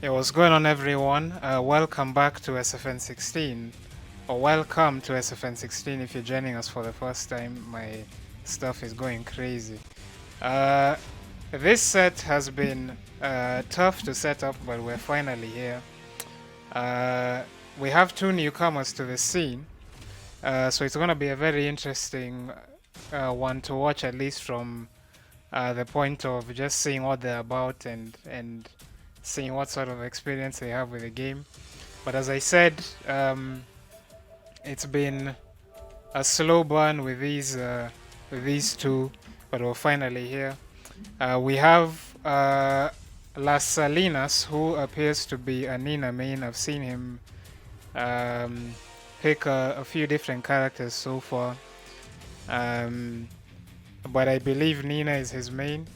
Hey, what's going on, everyone? Welcome back to SFN 16, or welcome to SFN 16 if you're joining us for the first time. My stuff is going crazy. Uh, this set has been tough to set up, but we're finally here. We have two newcomers to the scene, so it's going to be a very interesting one to watch, at least from the point of just seeing what they're about and seeing what sort of experience they have with the game. But as I said, it's been a slow burn with these two, but we're finally here. We have Las Salinas, who appears to be a Nina main. I've seen him pick a few different characters so far, but I believe Nina is his main.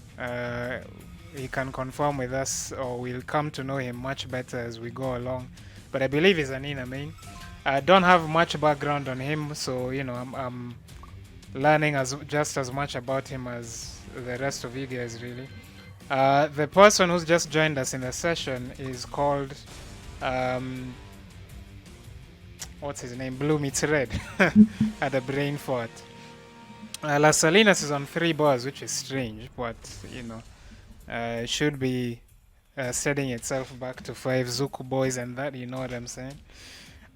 He can confirm with us, or we'll come to know him much better as we go along. But I believe he's an Nina main. I don't have much background on him, so you know I'm learning just as much about him as the rest of you guys, really. The person who's just joined us in the session is called what's his name? BlueMeetsRed. Had a brain fart. Las Salinas is on 3 bars, which is strange, but you know. It should be setting itself back to 5 Zuku boys and that, you know what I'm saying.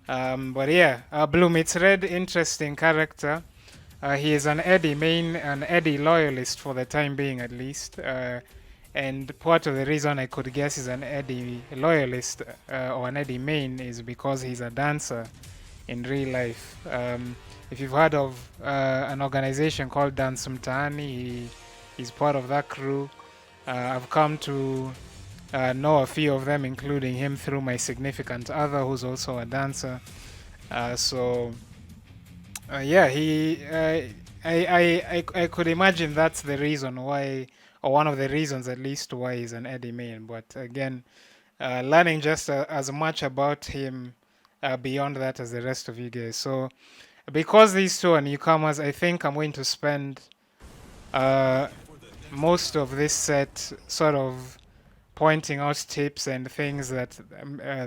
But yeah, BlueMeetsRed, interesting character. He is an Eddy main, an Eddy loyalist for the time being at least. And part of the reason I could guess he's an Eddy loyalist or an Eddy main is because he's a dancer in real life. If you've heard of an organization called Dance Mtaani, he's part of that crew. I've come to know a few of them, including him through my significant other, who's also a dancer. Yeah, I could imagine that's the reason why, or one of the reasons at least, why he's an Eddy main. But again, learning just as much about him beyond that as the rest of you guys. So, because these two are newcomers, I think I'm going to spend most of this set sort of pointing out tips and things that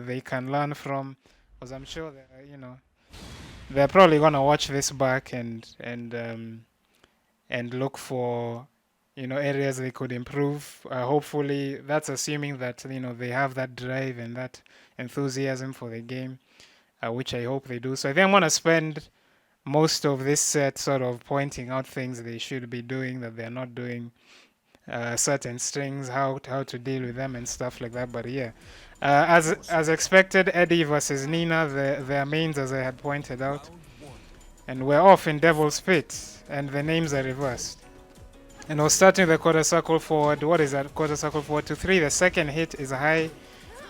they can learn from, because I'm sure that, you know, they're probably gonna watch this back and look for, you know, areas they could improve. Hopefully, that's assuming that, you know, they have that drive and that enthusiasm for the game, which I hope they do. So I think I'm gonna spend most of this set sort of pointing out things they should be doing that they're not doing, certain strings, how to deal with them and stuff like that. But yeah, as expected, Eddy versus Nina, their mains, as I had pointed out, and we're off in Devil's Pit, and the names are reversed. And we're starting the quarter circle forward. What is that? Quarter circle forward to 3. The second hit is high.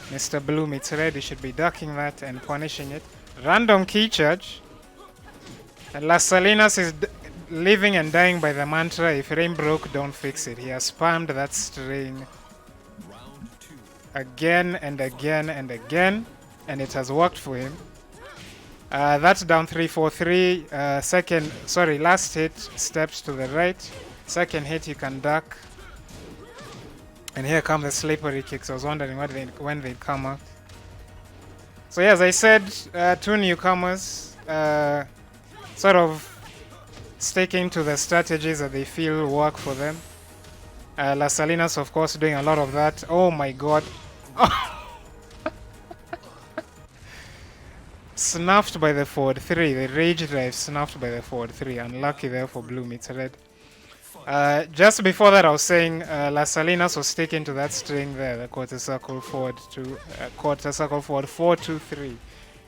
Mr. BlueMeetsRed, you should be ducking that and punishing it. Random key charge. And Las Salinas is living and dying by the mantra, if rain broke, don't fix it. He has spammed that string again and again and again, and it has worked for him. That's down 3-4-3. Last hit, steps to the right. Second hit, you can duck. And here come the slippery kicks. I was wondering when they'd come out. So yeah, as I said, two newcomers, sort of sticking to the strategies that they feel work for them. Las Salinas, of course, doing a lot of that. Oh my god. Snuffed by the forward 3. The rage drive snuffed by the forward 3. Unlucky there for BlueMeetsRed. Just before that, I was saying Las Salinas was sticking to that string there, the quarter circle forward to quarter circle forward 4-2-3.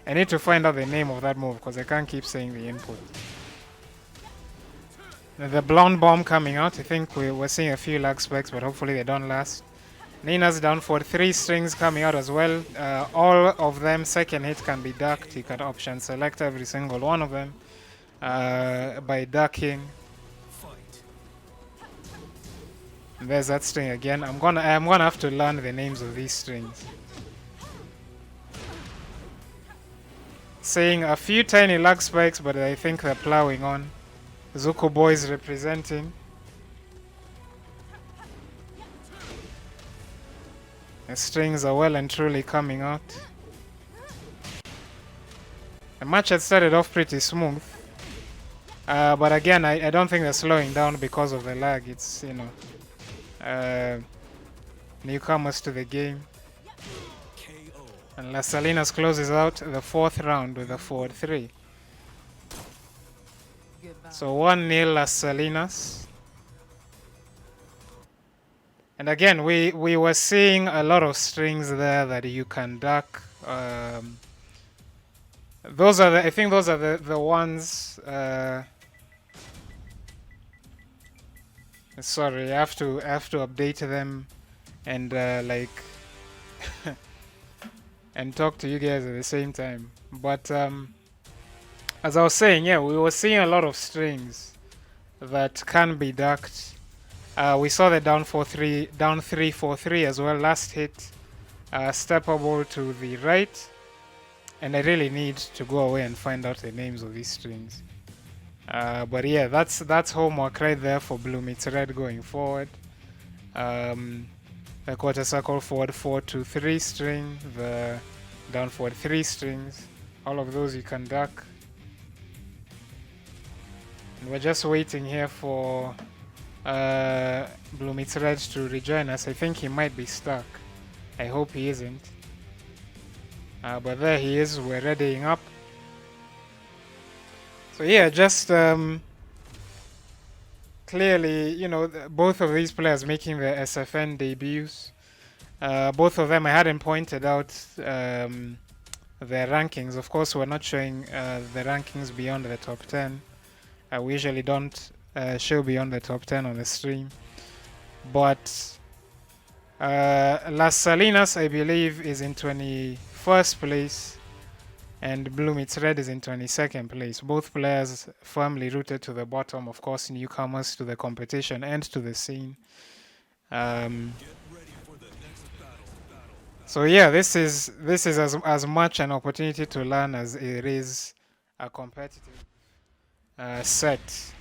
I need to find out the name of that move because I can't keep saying the input. The blonde bomb coming out. I think we're seeing a few lag spikes, but hopefully they don't last. Nina's down for 3 strings coming out as well. All of them, second hit can be ducked. You can option select every single one of them by ducking. And there's that string again. I'm gonna have to learn the names of these strings. Seeing a few tiny lag spikes, but I think they're plowing on. Zuko boys representing. The strings are well and truly coming out. The match had started off pretty smooth. But again, I don't think they're slowing down because of the lag. It's, you know, newcomers to the game. And Las Salinas closes out the 4th round with a 4-3. So 1-0 Las Salinas. And again, we were seeing a lot of strings there that you can duck. Those are I think those are the ones. Sorry, I have to update them and like and talk to you guys at the same time. But as I was saying, yeah, we were seeing a lot of strings that can be ducked. We saw the down 3-4-3 as well. Last hit, steppable to the right, and I really need to go away and find out the names of these strings. But yeah, that's homework right there for BlueMeetsRed going forward. The quarter circle forward 4-2-3 string, the down forward 3 strings, all of those you can duck. And we're just waiting here for BlueMeetsRed to rejoin us. I think he might be stuck. I hope he isn't. But there he is. We're readying up. So yeah, just clearly, you know, both of these players making their SFN debuts. Both of them, I hadn't pointed out their rankings. Of course, we're not showing the rankings beyond the top 10. We usually don't show beyond the top 10 on the stream. But Las Salinas, I believe, is in 21st place, and BlueMeetsRed is in 22nd place. Both players firmly rooted to the bottom, of course, newcomers to the competition and to the scene. So yeah, this is as much an opportunity to learn as it is a competitive set.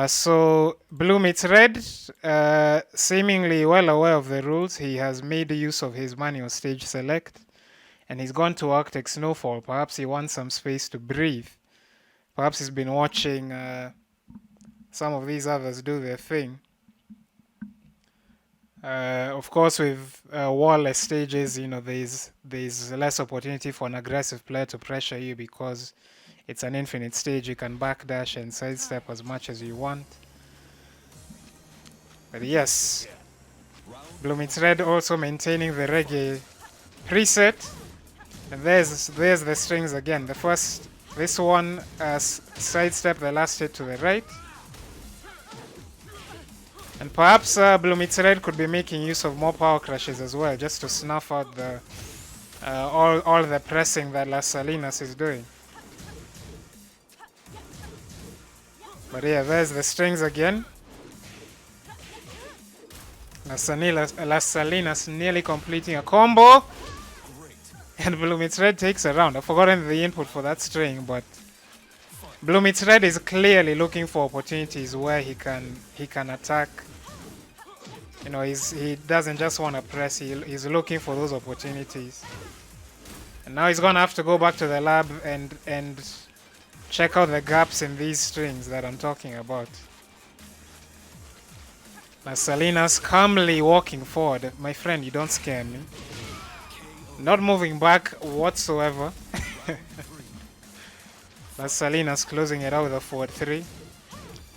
So BlueMeetsRed, seemingly well aware of the rules, he has made use of his manual stage select, and he's gone to Arctic Snowfall. Perhaps he wants some space to breathe. Perhaps he's been watching some of these others do their thing. Of course, with wall-less stages, you know, there's less opportunity for an aggressive player to pressure you because it's an infinite stage. You can backdash and sidestep as much as you want. But yes, BlueMeetsRed also maintaining the reggae preset. And there's the strings again. The first, this one sidestep the last hit to the right. And perhaps BlueMeetsRed could be making use of more power crashes as well, just to snuff out the all the pressing that Las Salinas is doing. But yeah, there's the strings again. Las Salinas nearly completing a combo. And BlueMeetsRed takes a round. I've forgotten the input for that string, but BlueMeetsRed is clearly looking for opportunities where he can attack. You know, he doesn't just want to press, he's looking for those opportunities. And now he's gonna have to go back to the lab and check out the gaps in these strings that I'm talking about. Las Salinas calmly walking forward. My friend, you don't scare me. Not moving back whatsoever. Las Salinas closing it out with a 4-3.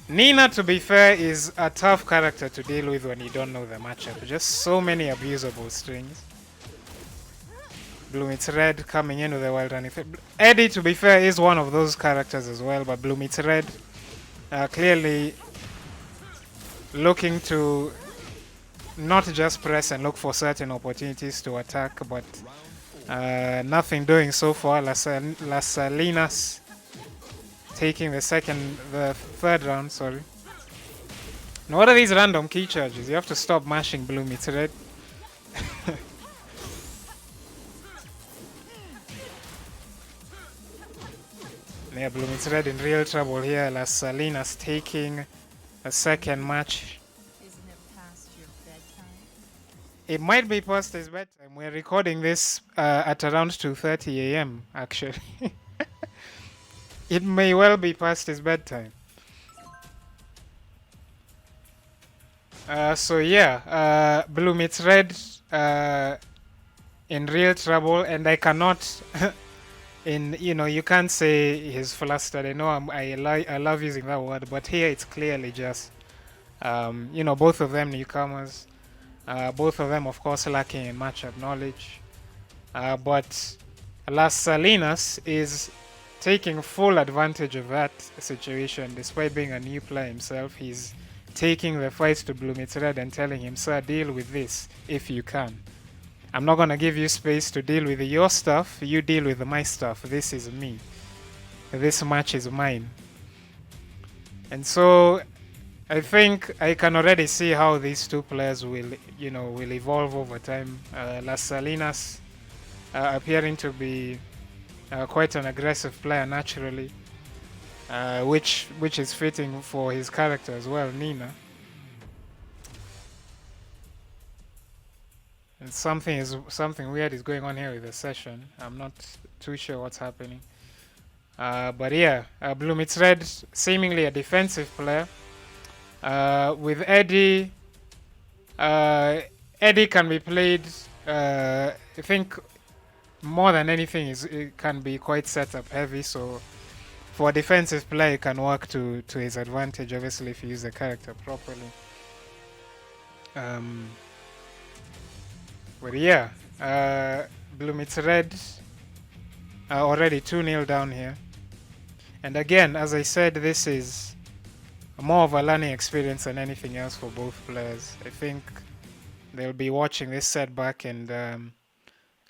Nina, to be fair, is a tough character to deal with when you don't know the matchup. Just so many abusable strings. BlueMeetsRed coming in with a wild running. Eddy, to be fair, is one of those characters as well, but BlueMeetsRed clearly looking to not just press and look for certain opportunities to attack, but nothing doing so far. Las Salinas taking the third round, sorry. Now, what are these random key charges? You have to stop mashing BlueMeetsRed. Yeah, BlueMeetsRed in real trouble here. Las Salinas taking a second match. Isn't it past your bedtime? It might be past his bedtime. We're recording this at around 2:30 a.m. Actually, it may well be past his bedtime. So yeah, BlueMeetsRed in real trouble, and I cannot. You can't say he's flustered. I know I love using that word, but here it's clearly just both of them newcomers. Both of them, of course, lacking in matchup knowledge. But Las Salinas is taking full advantage of that situation. Despite being a new player himself, he's taking the fight to BlueMeetsRed and telling him, "Sir, deal with this if you can. I'm not going to give you space to deal with your stuff. You deal with my stuff. This is me. This match is mine." And so I think I can already see how these two players will evolve over time. Las Salinas appearing to be quite an aggressive player naturally, which is fitting for his character as well, Nina. And something weird is going on here with the session. I'm not too sure what's happening. But yeah, BlueMeetsRed, seemingly a defensive player. With Eddy, Eddy can be played. I think more than anything it can be quite setup heavy. So for a defensive player, it can work to his advantage. Obviously, if you use the character properly. But yeah, BlueMeetsRed already 2-0 down here. And again, as I said, this is more of a learning experience than anything else for both players. I think they'll be watching this setback and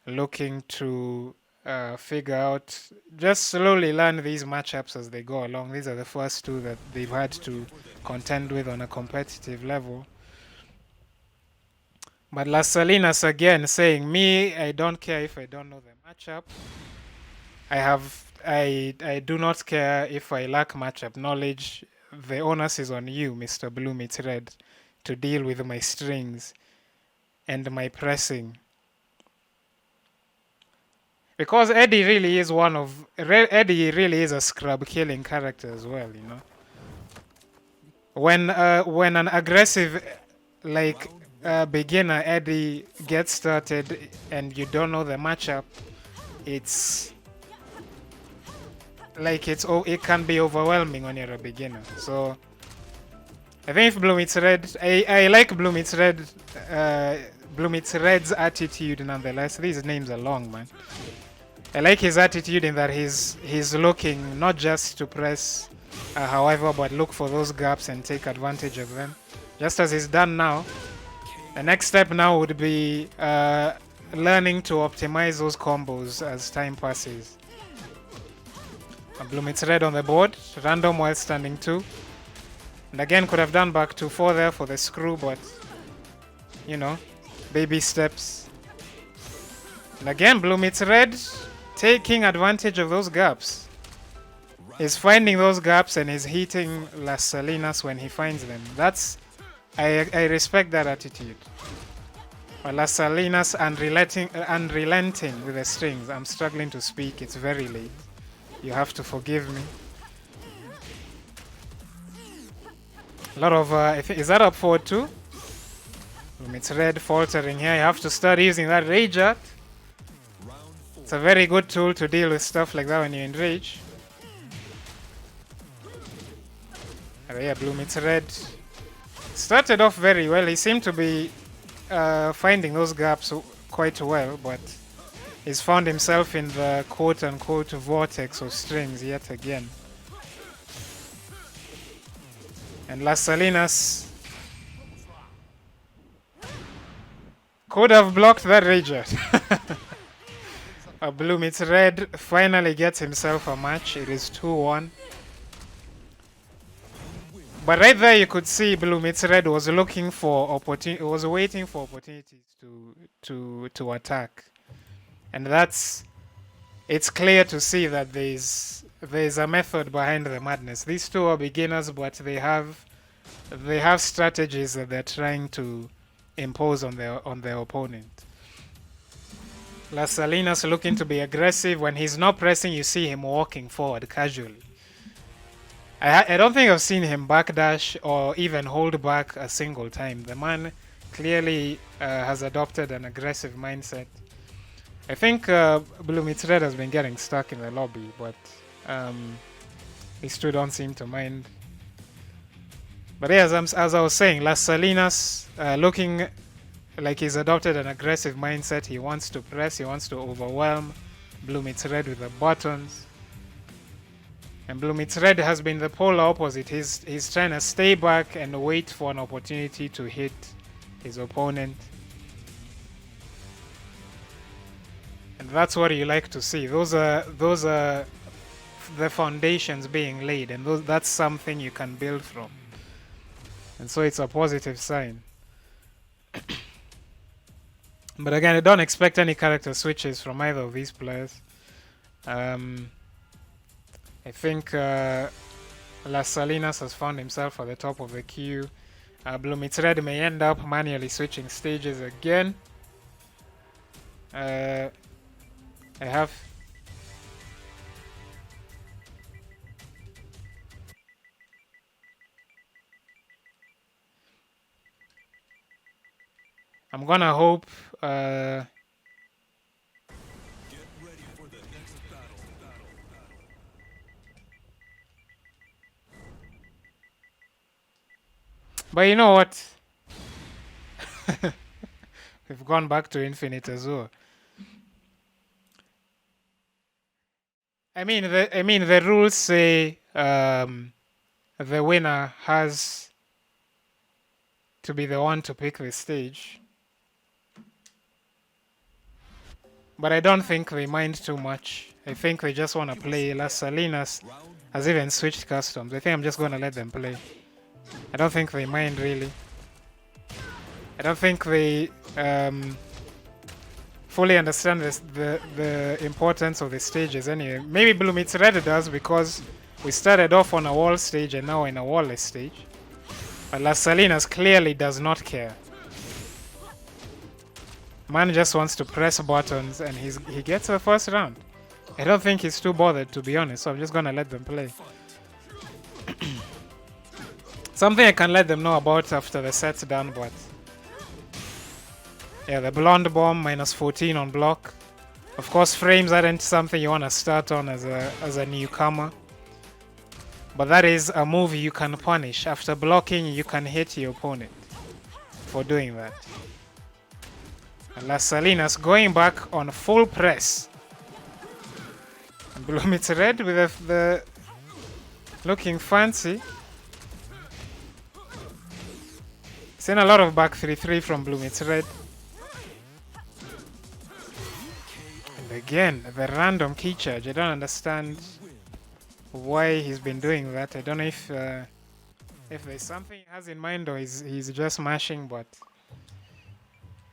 looking to figure out, just slowly learn these matchups as they go along. These are the first two that they've had to contend with on a competitive level. But Las Salinas again saying, "Me, I don't care if I don't know the matchup. I do not care if I lack matchup knowledge. The onus is on you, Mr. BlueMeetsRed, to deal with my strings and my pressing." Because Eddy really is Eddy really is a scrub killing character as well, you know. When an aggressive beginner Eddy gets started and you don't know the matchup, it can be overwhelming when you're a beginner. So I think if BlueMeetsRed, I like BlueMeetsRed's attitude nonetheless. These names are long, man. I like his attitude in that he's looking not just to press, however, but look for those gaps and take advantage of them, just as he's done now. The next step now would be learning to optimize those combos as time passes. BlueMeetsRed on the board, random while standing 2. And again, could have done back to 4 there for the screw, but baby steps. And again, BlueMeetsRed taking advantage of those gaps. He's finding those gaps and he's hitting Las Salinas when he finds them. I respect that attitude. But Las Salinas unrelenting with the strings. I'm struggling to speak. It's very late. You have to forgive me. A lot of is that up forward too? BlueMeetsRed faltering here. You have to start using that rage art. It's a very good tool to deal with stuff like that when you're in rage. Yeah, BlueMeetsRed started off very well. He seemed to be finding those gaps quite well, but he's found himself in the quote-unquote vortex of strings yet again. And Las Salinas could have blocked that rage art. BlueMeetsRed finally gets himself a match. It is 2-1. But right there, you could see BlueMeetsRed was looking for was waiting for opportunities to attack, and it's clear to see that there's a method behind the madness. These two are beginners, but they have strategies that they're trying to impose on their opponent. Las Salinas looking to be aggressive. When he's not pressing, you see him walking forward casually. I don't think I've seen him backdash or even hold back a single time. The man clearly has adopted an aggressive mindset. I think BlueMeetsRed has been getting stuck in the lobby, but these two don't seem to mind. But yeah, as I was saying, Las Salinas looking like he's adopted an aggressive mindset. He wants to press, he wants to overwhelm BlueMeetsRed with the buttons. And BlueMeetsRed has been the polar opposite. He's trying to stay back and wait for an opportunity to hit his opponent. And that's what you like to see. Those are the foundations being laid, and that's something you can build from. And so it's a positive sign. But again, I don't expect any character switches from either of these players. I think Las Salinas has found himself at the top of the queue. BlueMeetsRed may end up manually switching stages again. I have... I'm gonna hope but you know what? We've gone back to Infinite as well. I mean the rules say the winner has to be the one to pick the stage. But I don't think they mind too much. I think they just want to play. Las Salinas has even switched customs. I think I'm just going to let them play. I don't think they mind really. I don't think they fully understand the importance of the stages anyway. Maybe BlueMeetsRed does because we started off on a wall stage and now in a wall-less stage. But Las Salinas clearly does not care. Man just wants to press buttons and he gets the first round. I don't think he's too bothered, to be honest, so I'm just gonna let them play. Something I can let them know about after the set's done, but yeah, the blonde bomb -14 on block. Of course, frames aren't something you want to start on as a newcomer, but that is a move you can punish. After blocking, you can hit your opponent for doing that. Las Salinas going back on full press. BlueMeetsRed with the looking fancy. Seen a lot of back 3-3 from BlueMeetsRed. And again, the random key charge. I don't understand why he's been doing that. I don't know if there's something he has in mind or he's just mashing, but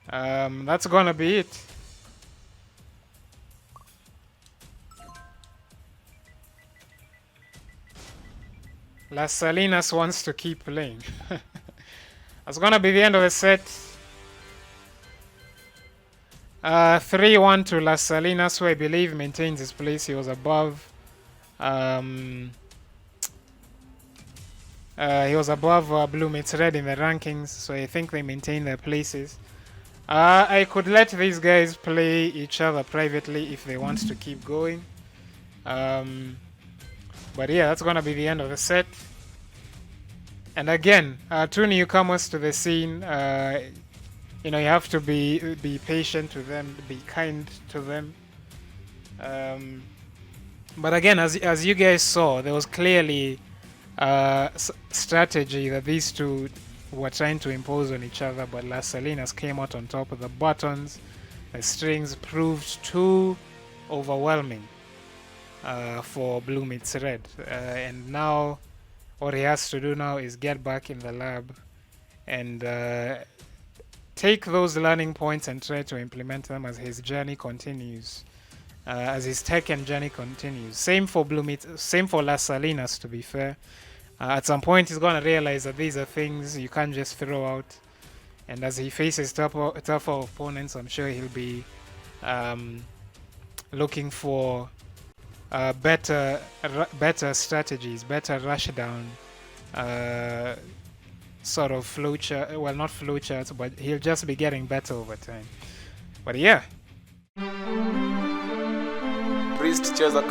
that's gonna be it. Las Salinas wants to keep playing. That's gonna be the end of the set. 3-1 to Las Salinas, who I believe maintains his place. He was above. He was above BlueMeetsRed in the rankings, so I think they maintain their places. I could let these guys play each other privately if they want to keep going. But yeah, that's gonna be the end of the set. And again, two newcomers to the scene. You know, you have to be patient with them, be kind to them. But again, as you guys saw, there was clearly strategy that these two were trying to impose on each other, but Las Salinas came out on top of the buttons. The strings proved too overwhelming for BlueMeetsRed, and now what he has to do now is get back in the lab and take those learning points and try to implement them as his journey continues, as his Tekken journey continues. Same for Las Salinas, to be fair. At some point he's going to realize that these are things you can't just throw out. And as he faces tougher opponents, I'm sure he'll be looking for better strategies, better rush down sort of flowchart. Well, not flowcharts, but he'll just be getting better over time. But yeah. Priest cheza